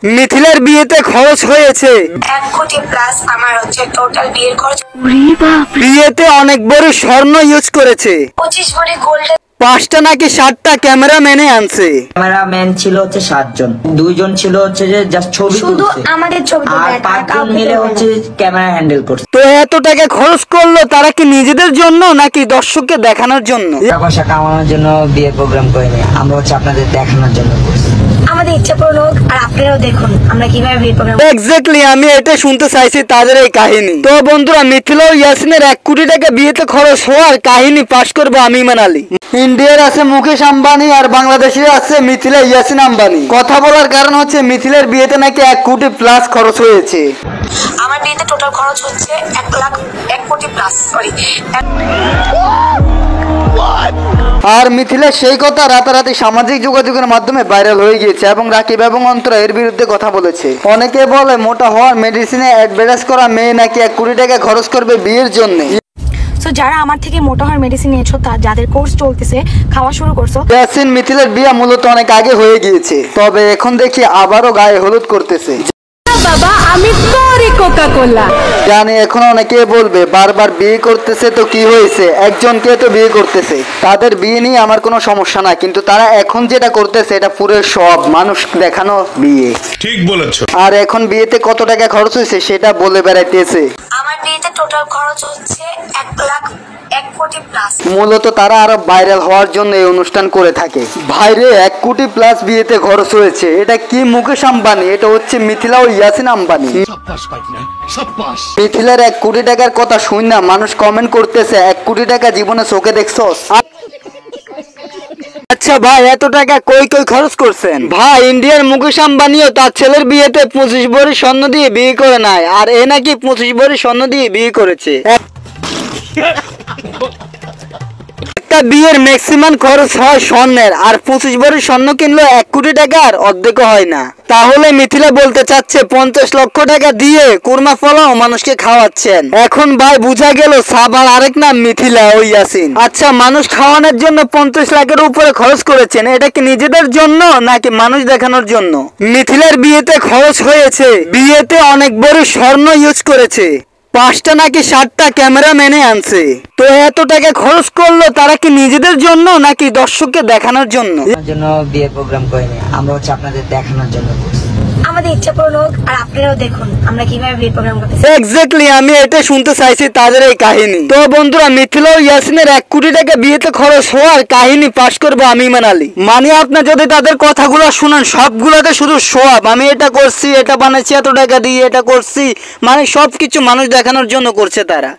মিথিলার বিয়েতে খরচ হয়েছে 1 কোটি প্লাস। আমার হচ্ছে টোটাল বিয়ের খরচ। বিয়েতে অনেক বড় স্বর্ণ ইউজ করেছে, 25 ভরি গোল্ড। 5টা নাকি 7টা ক্যামেরা মেনে আনছে। ক্যামেরাম্যান ছিল হচ্ছে 7 জন, 2 জন ছিল হচ্ছে যে জাস্ট ছবি শুধু তুলছে, আমাদের ছবি আর তুলবে, 5 জন মিলে হচ্ছে ক্যামেরা হ্যান্ডেল করছে। তো এত টাকা খরচ করলো তারা কি নিজেদের জন্য নাকি দর্শককে দেখানোর জন্য? টাকা পয়সা কামানোর জন্য বিয়ে প্রোগ্রাম করিনি, আমরা হচ্ছে আপনাদের দেখানোর জন্য করছি। আমাদের ইচ্ছা পূরণ হোক আর আপনারাও দেখুন আমরা কিভাবে বিয়ের প্রোগ্রাম। এক্স্যাক্টলি, আমি এটা শুনতে চাইছি তাদের এই কাহিনী। তো বন্ধুরা, মিথিলা ও ইয়াসিনের 1 কোটি টাকা বিয়েতে খরচ হওয়ার কাহিনী পাশ করবো আমি ইমান আলী। ইন্ডিয়ার আছে মুকেশ আম্বানি আর বাংলাদেশে আছে মিথিলা ইয়াসিন আম্বানি। কথা বলার কারণ হচ্ছে মিথিলার বিয়েতে নাকি 1 কোটি প্লাস খরচ হয়েছে। আমার বিয়েতে টোটাল খরচ হচ্ছে 1 কোটি প্লাস, সরি। আর মিথিলা সেই কথা রাতারাতি সামাজিক যোগাযোগের মাধ্যমে ভাইরাল হয়ে গিয়েছে এবং রাকিব এবং অন্তরা এর বিরুদ্ধে কথা বলেছে। অনেকে বলে মোটা হওয়ার মেডিসিনে অ্যাডভার্টাইজ করা মেয়ে নাকি 1 কোটি টাকা খরচ করবে বিয়ের জন্য। সো যারা আমার থেকে মোটা হওয়ার মেডিসিন নিয়েছো, যাদের কোর্স চলতেছে, খাওয়া শুরু করছো। ইয়াসিন মিথিলার বিয়ে মূলত অনেক আগে হয়ে গিয়েছে, তবে এখন দেখি আবারও গায়ে হলুদ করতেছে। বাবা আমি তোরই কোকা কোলা জানি এখন অনেকে বলবে বারবার বিয়ে করতেছে তো কি হয়েছে, একজনকে তো বিয়ে করতেছে, তাদের বিয়ে নিয়ে আমার কোনো সমস্যা না, কিন্তু তারা এখন যেটা করতেছে এটা পুরো সব মানুষ দেখানো বিয়ে। ঠিক বলেছো। আর এখন বিয়েতে কত টাকা খরচ হয়েছে সেটা বলে বেড়াইতেছে। আমার বিয়েতে টোটাল খরচ হচ্ছে 1 কোটি প্লাস। মূলত তারা আরো ভাইরাল হওয়ার জন্য এই অনুষ্ঠান করে থাকে। ভাইরে 1 কোটি প্লাস বিয়েতে খরচ হয়েছে, এটা কি মুকেশ আম্বানি, এটা হচ্ছে মিথিলা ও ইয়াসিন আম্বানি। মিথিলার 1 কোটি টাকার কথা শুন না মানুষ কমেন্ট করতেছে 1 কোটি টাকা জীবনে চোখে দেখছস? আচ্ছা ভাই, এত টাকা কই কই খরচ করছেন? ভাই, ইন্ডিয়ার মুকেশ আম্বানিও তার ছেলের বিয়েতে 25 ভরি স্বর্ণ দিয়ে বিয়ে করে নাই, আর এ নাকি 25 ভরি স্বর্ণ দিয়ে বিয়ে করেছে। একটা বিয়ের ম্যাক্সিমাম খরচ হয় স্বর্ণের, আর 25 ভরি স্বর্ণ কিনলো 1 কোটি টাকার অর্ধেক হয় না। তাহলে মিথিলা বলতে চাচ্ছে 50 লক্ষ টাকা দিয়ে কুরমা ফলাও মানুষকে খাওয়াচ্ছেন। এখন ভাই বুঝা গেল সাবার আরেক নাম মিথিলা ও ইয়াসিন। আচ্ছা, মানুষ খাওয়ানোর জন্য 50 লাখের উপরে খরচ করেছেন, এটা কি নিজেদের জন্য নাকি মানুষ দেখানোর জন্য? মিথিলার বিয়েতে খরচ হয়েছে, বিয়েতে অনেক বড় স্বর্ণ ইউজ করেছে, 5টা নাকি 7টা ক্যামেরা মেনে আনছে। তো এত টাকা খরচ করলো তারা কি নিজেদের জন্য নাকি দর্শককে দেখানোর জন্য? জন্য বিয়ে প্রোগ্রাম করিনি, আমরা হচ্ছে আপনাদের দেখানোর জন্য করছি। আমাদের ইচ্ছা পূরণ হোক আর আপনারাও দেখুন আমরা কিভাবে বিয়ের প্রোগ্রাম করতেছি। এক্স্যাক্টলি, আমি এটা শুনতে চাইছি তাদের এই কাহিনী। তো বন্ধুরা, মিথিলা ও ইয়াসিনের 1 কোটি টাকা বিয়েতে খরচ হওয়ার কাহিনী পাশ করবো আমি ইমান আলী। মানে আপনি যদি তাদের কথাগুলো শুনেন সবগুলোতে শুধু সব আমি এটা করছি, এটা বানাচ্ছি, এত টাকা দিয়ে এটা করছি, মানে সবকিছু মানুষ দেখানোর জন্য করছে তারা।